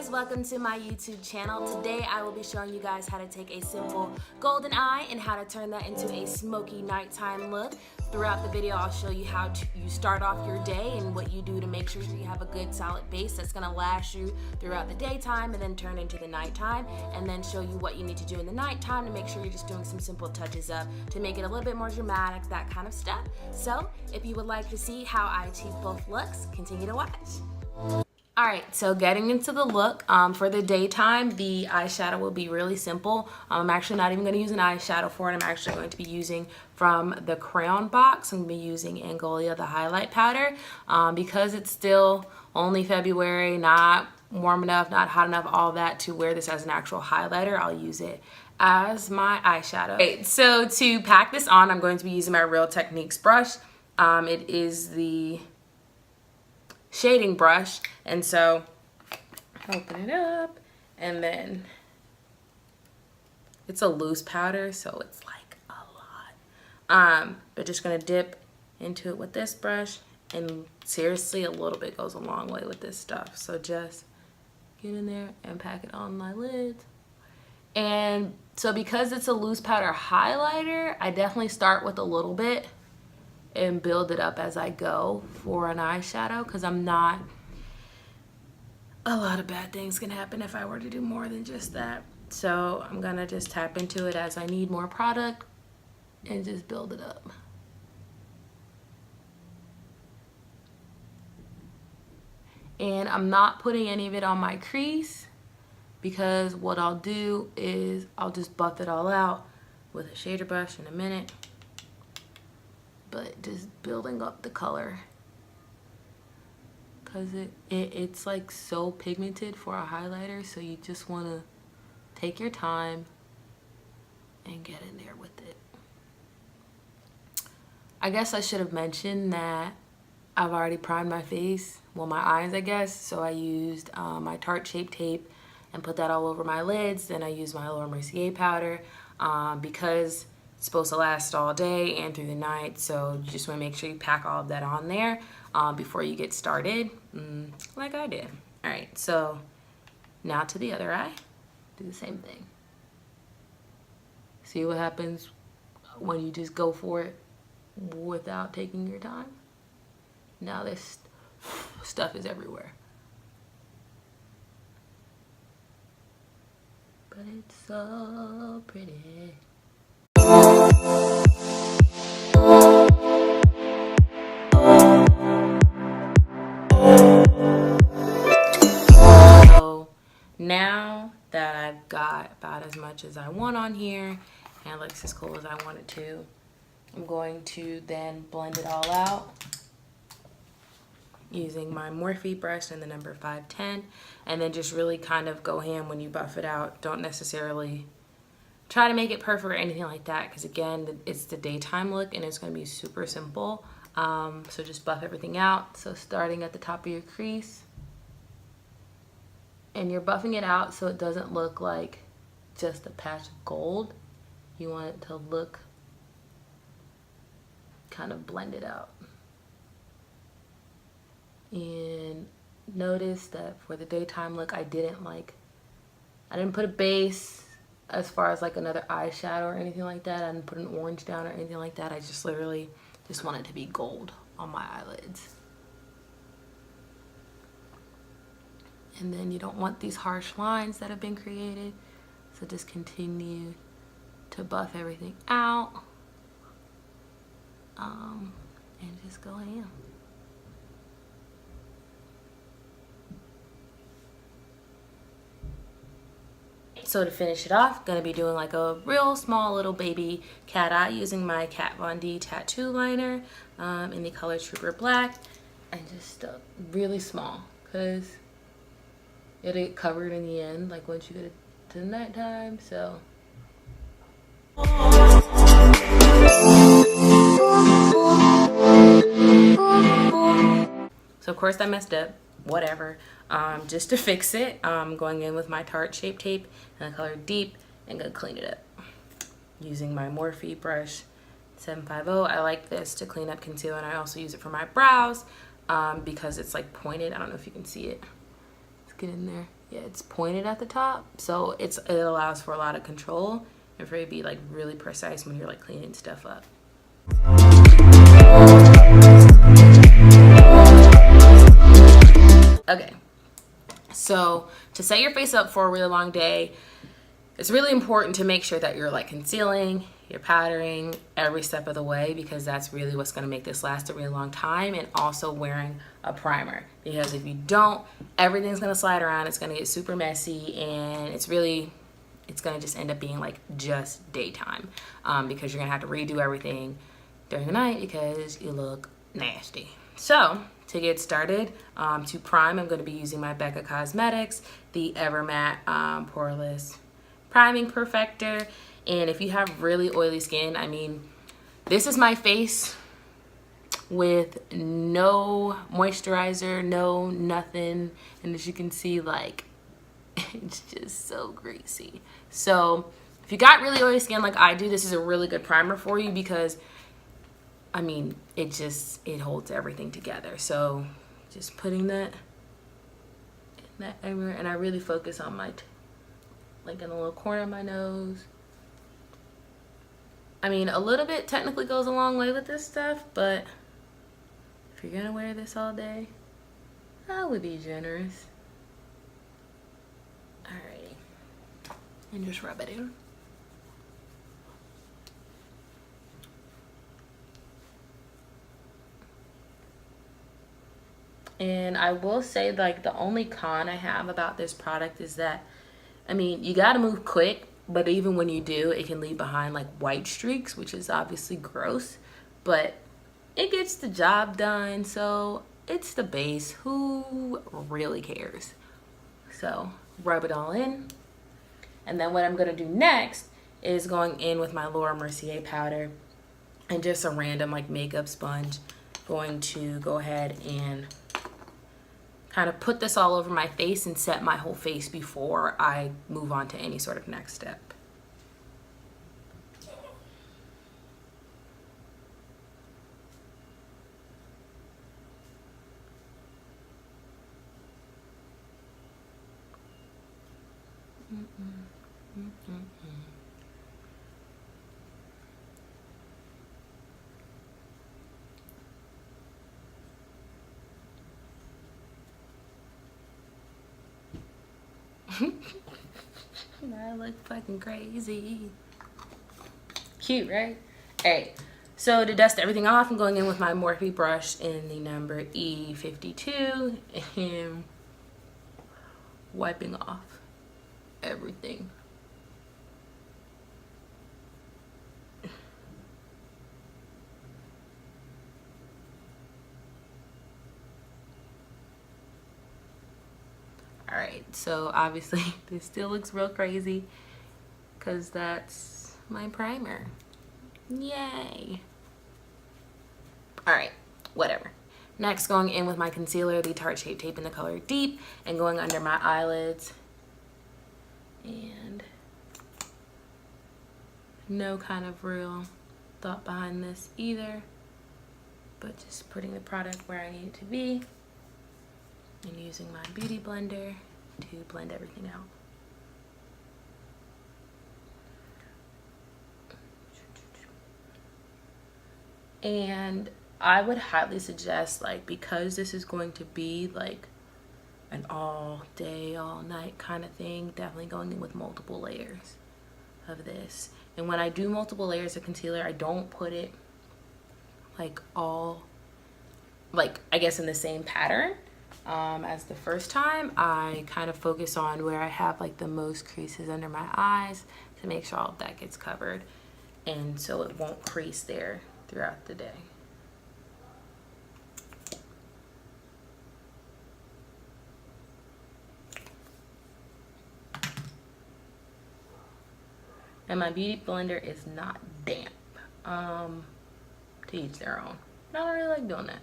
guys, welcome to my YouTube channel. Today I will be showing you guys how to take a simple golden eye and how to turn that into a smoky nighttime look. Throughout the video I'll show you how you start off your day and what you do to make sure you have a good solid base that's going to last you throughout the daytime and then turn into the nighttime, and then show you what you need to do in the nighttime to make sure you're just doing some simple touches up to make it a little bit more dramatic, that kind of stuff. So if you would like to see how I achieve both looks, continue to watch. Alright, so getting into the look, for the daytime, the eyeshadow will be really simple. I'm actually not even going to use an eyeshadow for it. I'm actually going to be using from the Crayon box. I'm going to be using AnGlowLa, the highlight powder. Because it's still only February, not warm enough, not hot enough, all that to wear this as an actual highlighter, I'll use it as my eyeshadow. Okay, so to pack this on, I'm going to be using my Real Techniques brush. It is the shading brush, and so open it up, and then it's a loose powder, so it's like a lot, but just gonna dip into it with this brush, and seriously a little bit goes a long way with this stuff, so just get in there and pack it on my lids. And so because it's a loose powder highlighter, I definitely start with a little bit and build it up as I go for an eyeshadow, because a lot of bad things can happen if I were to do more than just that. So I'm gonna just tap into it as I need more product and just build it up. And I'm not putting any of it on my crease, because what I'll do is I'll just buff it all out with a shader brush in a minute. But just building up the color, because it's like so pigmented for a highlighter, so you just want to take your time and get in there with it. I guess I should have mentioned that I've already primed my face, well, my eyes I guess, so I used my Tarte Shape Tape and put that all over my lids. Then I used my Laura Mercier powder because it's supposed to last all day and through the night, so you just want to make sure you pack all of that on there before you get started, like I did. Alright, so now to the other eye, do the same thing. See what happens when you just go for it without taking your time? Now this stuff is everywhere. But it's so pretty. So now that I've got about as much as I want on here and it looks as cool as I want it to, I'm going to then blend it all out using my Morphe brush and the number 510, and then just really kind of go ham when you buff it out. Don't necessarily try to make it perfect or anything like that, because again, it's the daytime look and it's going to be super simple. So just buff everything out. So starting at the top of your crease, and you're buffing it out so it doesn't look like just a patch of gold. You want it to look kind of blended out. And notice that for the daytime look, I didn't put a base as far as like another eyeshadow or anything like that. I didn't put an orange down or anything like that. I just literally just want it to be gold on my eyelids. And then you don't want these harsh lines that have been created, so just continue to buff everything out, and just go ham. So to finish it off, gonna be doing like a real small little baby cat eye using my Kat Von D tattoo liner in the color Trooper Black, and just really small, because it'll get covered in the end, like once you get to the nighttime. So of course I messed up, whatever. Just to fix it, I'm going in with my Tarte Shape Tape in the color Deep and gonna clean it up using my Morphe brush 750. I like this to clean up concealer, and I also use it for my brows because it's like pointed. I don't know if you can see it. Let's get in there yeah, it's pointed at the top, so it allows for a lot of control and for it to be like really precise when you're like cleaning stuff up. Okay, so to set your face up for a really long day, it's really important to make sure that you're like concealing, you're powdering every step of the way, because that's really what's going to make this last a really long time, and also wearing a primer, because if you don't, everything's going to slide around, it's going to get super messy, and it's going to just end up being like just daytime, because you're going to have to redo everything during the night because you look nasty. So to get started, to prime, I'm going to be using my Becca Cosmetics, the Ever Matte Poreless Priming Perfector. And if you have really oily skin, I mean, this is my face with no moisturizer, no nothing. And as you can see, like, it's just so greasy. So if you got really oily skin like I do, this is a really good primer for you, because I mean, it holds everything together. So just putting that everywhere, and I really focus on my like in the little corner of my nose. I mean, a little bit technically goes a long way with this stuff, but if you're gonna wear this all day, I would be generous. Alrighty, and just rub it in. And I will say, like, the only con I have about this product is that, I mean, you gotta move quick, but even when you do, it can leave behind like white streaks, which is obviously gross, but it gets the job done. So it's the base. Who really cares? So rub it all in. And then what I'm gonna do next is going in with my Laura Mercier powder and just a random like makeup sponge. Going to go ahead and kind of put this all over my face and set my whole face before I move on to any sort of next step. I look fucking crazy. Cute, right? Alright, so to dust everything off, I'm going in with my Morphe brush in the number E52 and wiping off everything. Alright, so obviously this still looks real crazy because that's my primer. Yay! Alright, whatever. Next, going in with my concealer, the Tarte Shape Tape in the color Deep, and going under my eyelids. And no kind of real thought behind this either, but just putting the product where I need it to be. And using my beauty blender to blend everything out. And I would highly suggest, like, because this is going to be like an all day, all night kind of thing, definitely going in with multiple layers of this. And when I do multiple layers of concealer, I don't put it like all, like, I guess in the same pattern. As the first time, I kind of focus on where I have like the most creases under my eyes to make sure all of that gets covered, and so it won't crease there throughout the day. And my beauty blender is not damp. To each their own. I don't really like doing that.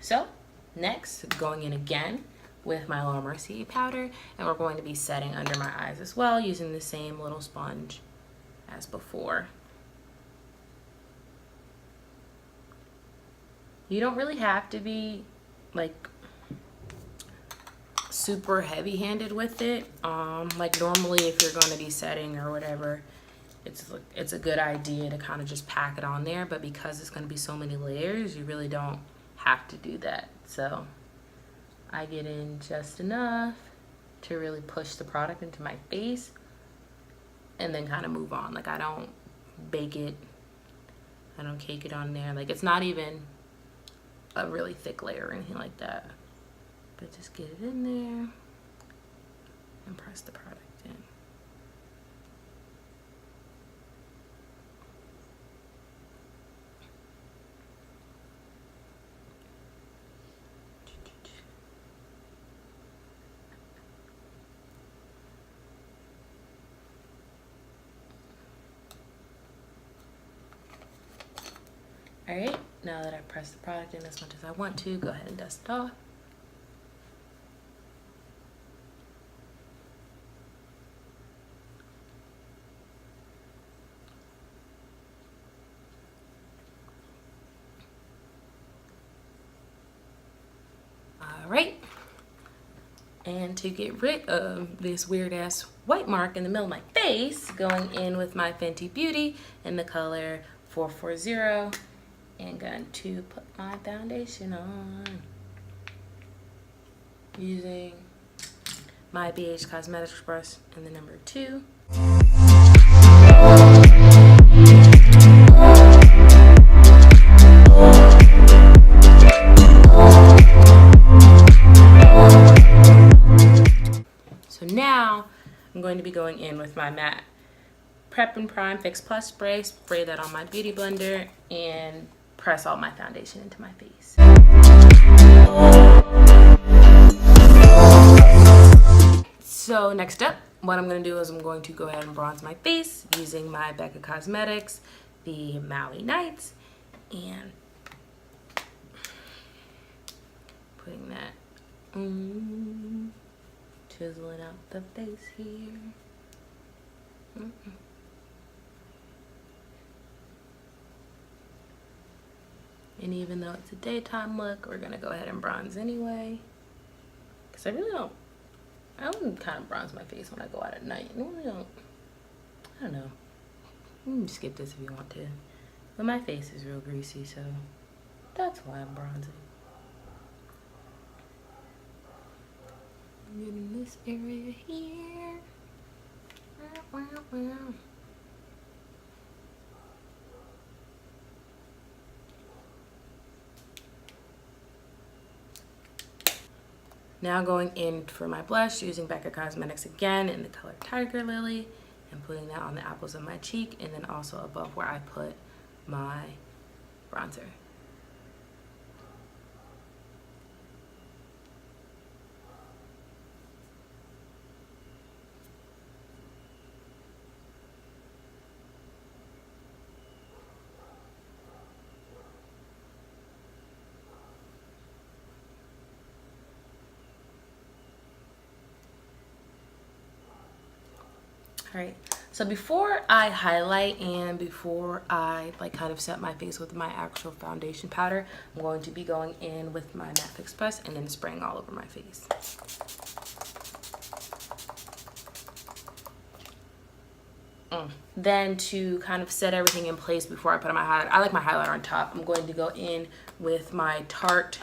So next, going in again with my Laura Mercier powder, and we're going to be setting under my eyes as well using the same little sponge as before. You don't really have to be like super heavy-handed with it. Like normally if you're going to be setting or whatever, it's a good idea to kind of just pack it on there, but because it's going to be so many layers, you really don't have to do that. So I get in just enough to really push the product into my face and then kind of move on. Like I don't bake it, I don't cake it on there. Like it's not even a really thick layer or anything like that, but just get it in there and press the product in. All right, now that I've pressed the product in as much as I want to, go ahead and dust it off. All right, and to get rid of this weird ass white mark in the middle of my face, going in with my Fenty Beauty in the color 440. And going to put my foundation on using my BH Cosmetics brush in the number 2. So now I'm going to be going in with my matte Prep and Prime Fix Plus spray. Spray that on my beauty blender and press all my foundation into my face. So next up, what I'm going to do is I'm going to go ahead and bronze my face using my Becca Cosmetics, the Maui Nights, and putting that, chiseling out the face here. And even though it's a daytime look, we're gonna go ahead and bronze anyway. Cause I don't kind of bronze my face when I go out at night. I don't know. You can skip this if you want to. But my face is real greasy, so that's why I'm bronzing. And in this area here. Now going in for my blush using Becca Cosmetics again in the color Tigerlily and putting that on the apples of my cheek and then also above where I put my bronzer. All right, so before I highlight and before I kind of set my face with my actual foundation powder, I'm going to be going in with my Matte Fix Plus and then spraying all over my face. Then to kind of set everything in place before I put on my highlighter, I like my highlighter on top. I'm going to go in with my Tarte.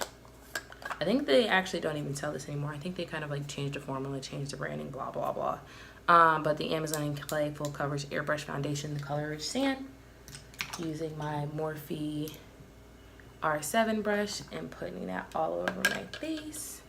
I think they actually don't even sell this anymore. I think they kind of like changed the formula, changed the branding, blah, blah, blah. But the Amazon Clay Full Coverage Airbrush Foundation, the color Rich Sand, using my Morphe R7 brush and putting that all over my face.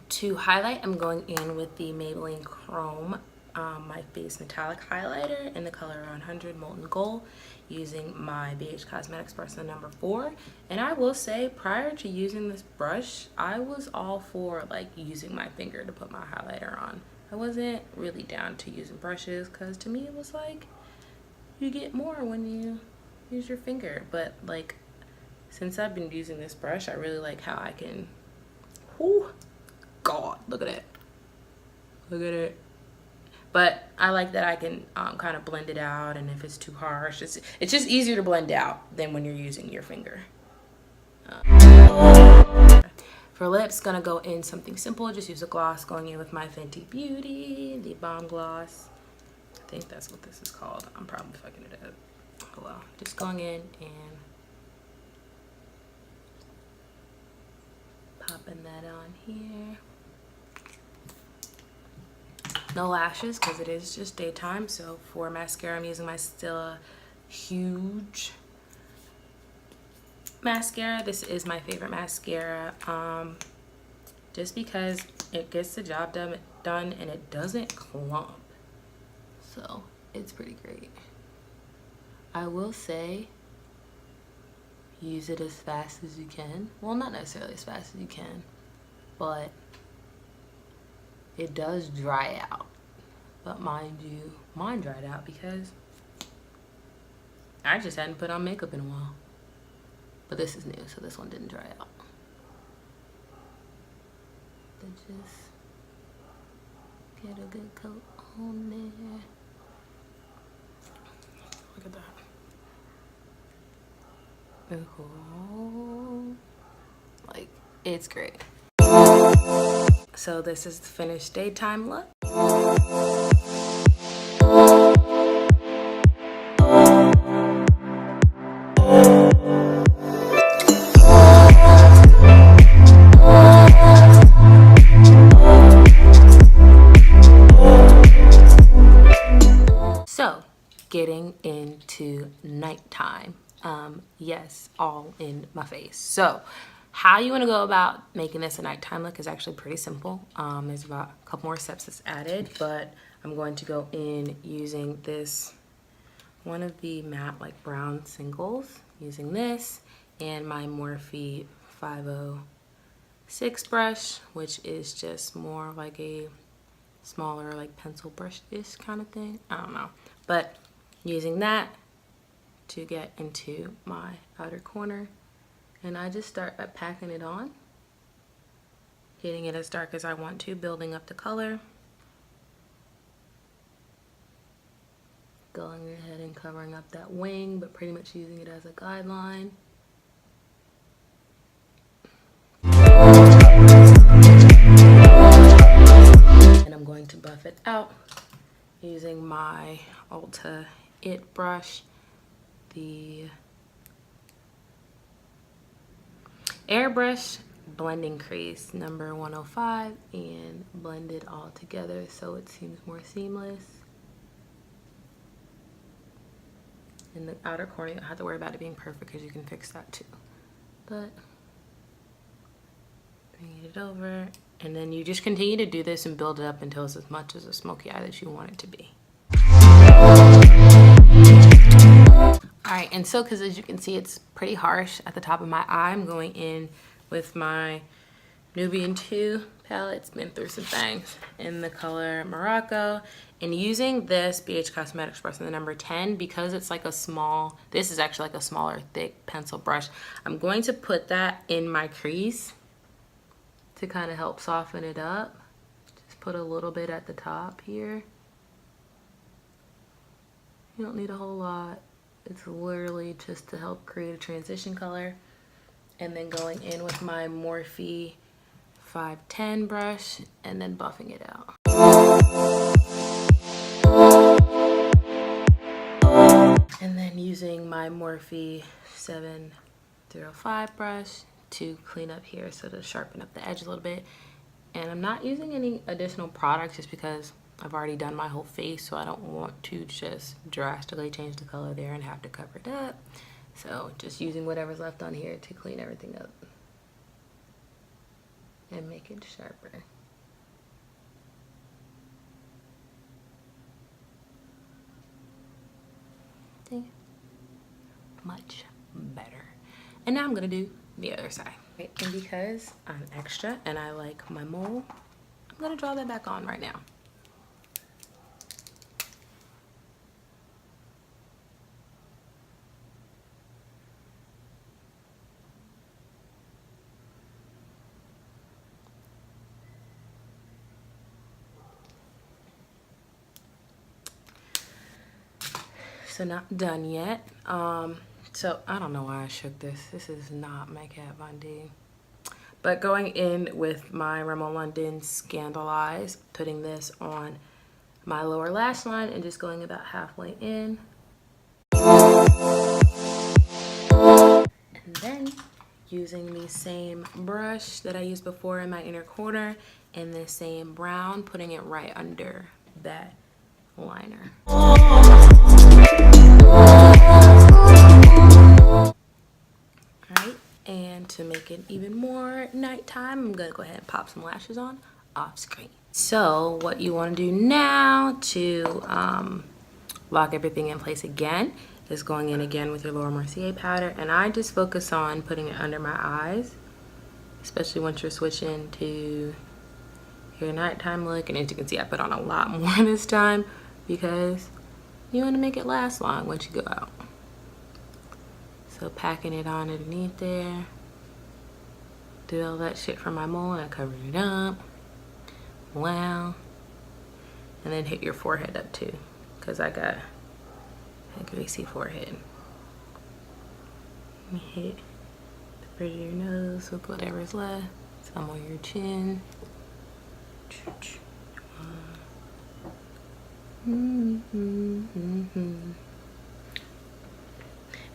To highlight, I'm going in with the Maybelline Chrome my face metallic highlighter in the color 100 Molten Gold, using my BH Cosmetics brush in number 4. And I will say, prior to using this brush, I was all for like using my finger to put my highlighter on. I wasn't really down to using brushes because to me it was like you get more when you use your finger. But like since I've been using this brush, I really like how I can, whoo, God, look at it. Look at it. But I like that I can kind of blend it out, and if it's too harsh, it's just easier to blend out than when you're using your finger. For lips, gonna go in something simple. Just use a gloss, going in with my Fenty Beauty, the Bomb Gloss. I think that's what this is called. I'm probably fucking it up. Oh well. Just going in and popping that on here. No lashes because it is just daytime. So for mascara, I'm using my Stila Huge mascara. This is my favorite mascara, just because it gets the job done and it doesn't clump. So it's pretty great. I will say, use it as fast as you can. Well, not necessarily as fast as you can, but it does dry out. But mind you, mine dried out because I just hadn't put on makeup in a while. But this is new, so this one didn't dry out. But just get a good coat on there. Look at that. Oh, like, it's great. So this is the finished daytime look. So getting into nighttime. Yes, all in my face. So how you want to go about making this a nighttime look is actually pretty simple. There's about a couple more steps that's added, but I'm going to go in using this, one of the matte like brown singles, using this, and my Morphe 506 brush, which is just more like a smaller like pencil brush-ish kind of thing. I don't know, but using that to get into my outer corner. And I just start by packing it on, getting it as dark as I want to, building up the color, going ahead and covering up that wing, but pretty much using it as a guideline. And I'm going to buff it out using my Ulta It brush, the Airbrush blending crease number 105, and blend it all together so it seems more seamless. In the outer corner, you don't have to worry about it being perfect because you can fix that too. But bring it over, and then you just continue to do this and build it up until it's as much as a smoky eye that you want it to be. Alright, and so because as you can see, it's pretty harsh at the top of my eye, I'm going in with my Nubian 2 palette. It's been through some things, in the color Morocco, and using this BH Cosmetics brush in the number 10, because it's like a small, this is actually like a smaller thick pencil brush, I'm going to put that in my crease to kind of help soften it up. Just put a little bit at the top here. You don't need a whole lot. It's literally just to help create a transition color. And then going in with my Morphe 510 brush and then buffing it out. And then using my Morphe 705 brush to clean up here, so to sharpen up the edge a little bit. And I'm not using any additional products just because I've already done my whole face, so I don't want to just drastically change the color there and have to cover it up. So just using whatever's left on here to clean everything up and make it sharper. See? Much better. And now I'm gonna do the other side. Right? And because I'm extra and I like my mole, I'm gonna draw that back on right now. So not done yet. So I don't know why I shook this. This is not my Kat Von D. But going in with my Rimmel London Scandal Eyes, putting this on my lower lash line and just going about halfway in. And then using the same brush that I used before in my inner corner and the same brown, putting it right under that liner. Alright, and to make it even more nighttime, I'm gonna go ahead and pop some lashes on off screen. So what you want to do now to lock everything in place again is going in again with your Laura Mercier powder, and I just focus on putting it under my eyes, especially once you're switching to your nighttime look. And as you can see, I put on a lot more this time because you want to make it last long once you go out. So packing it on underneath there, do all that shit from my mole, and I covered it up. Wow. And then hit your forehead up too, because I got a greasy forehead. Let me hit the bridge of your nose with whatever's left, some on your chin.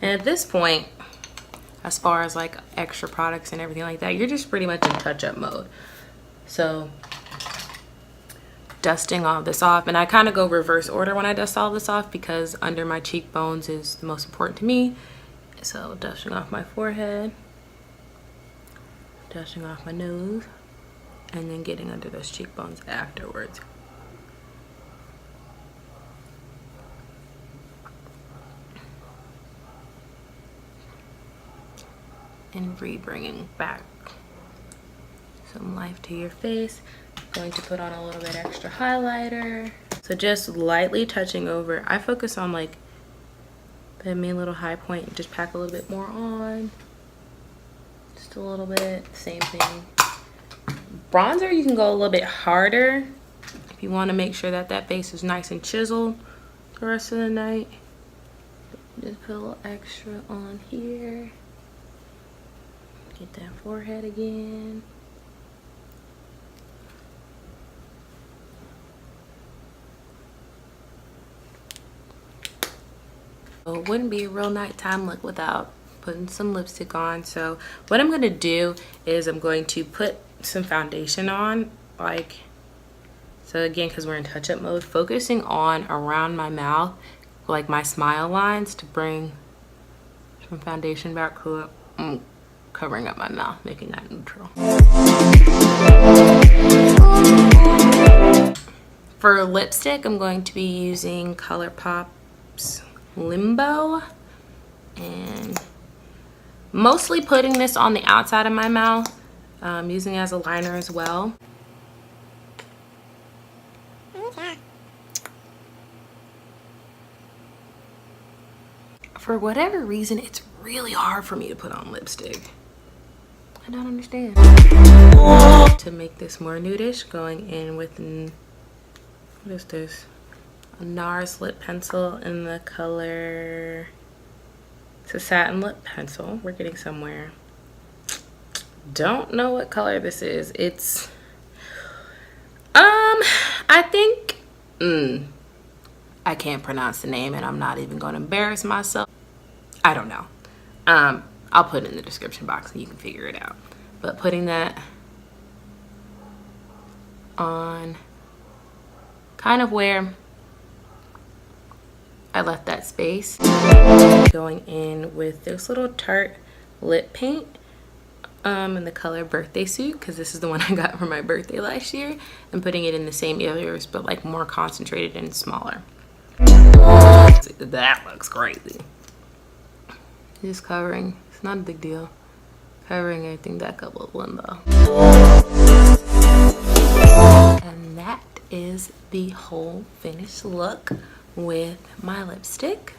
And at this point, as far as like extra products and everything like that, you're just pretty much in touch-up mode. So dusting all this off, and I kind of go reverse order when I dust all this off because under my cheekbones is the most important to me. So dusting off my forehead, dusting off my nose, and then getting under those cheekbones afterwards. And bringing back some life to your face. Going to put on a little bit extra highlighter. So just lightly touching over. I focus on like the main little high point and just pack a little bit more on. Just a little bit. Same thing. Bronzer, you can go a little bit harder if you want to make sure that that face is nice and chiseled the rest of the night. Just put a little extra on here. Get that forehead again. It wouldn't be a real nighttime look without putting some lipstick on. So what I'm going to do is I'm going to put some foundation on, like, so again, because we're in touch-up mode, focusing on around my mouth, like my smile lines, to bring some foundation back, covering up my mouth, making that neutral. For lipstick, I'm going to be using ColourPop's Limbo, and mostly putting this on the outside of my mouth, using it as a liner as well. For whatever reason, it's really hard for me to put on lipstick. I don't understand. To make this more nudish, going in with, what is this? A Nars lip pencil in the color, it's a satin lip pencil. We're getting somewhere. Don't know what color this is. It's I think I can't pronounce the name, and I'm not even going to embarrass myself. I don't know. I'll put it in the description box and you can figure it out. But putting that on kind of where I left that space. Going in with this little Tarte lip paint in the color Birthday Suit, because this is the one I got for my birthday last year, and putting it in the same areas but like more concentrated and smaller. That looks crazy. Just covering, it's not a big deal, covering everything back up with Limbo. And that is the whole finished look with my lipstick.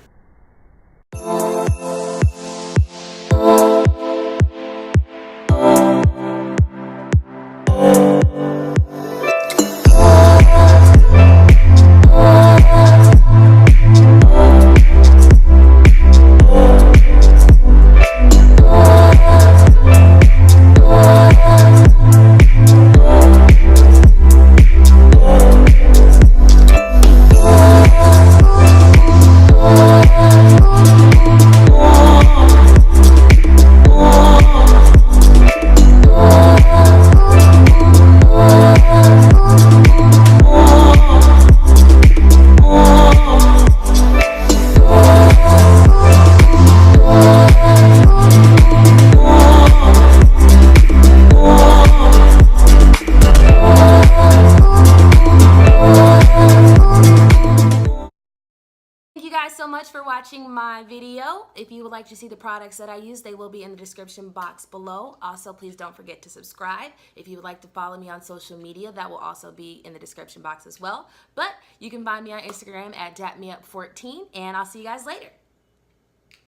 much for watching my video. If you would like to see the products that I use, they will be in the description box below. Also, please don't forget to subscribe. If you would like to follow me on social media, that will also be in the description box as well. But you can find me on Instagram at datmeup14, and I'll see you guys later.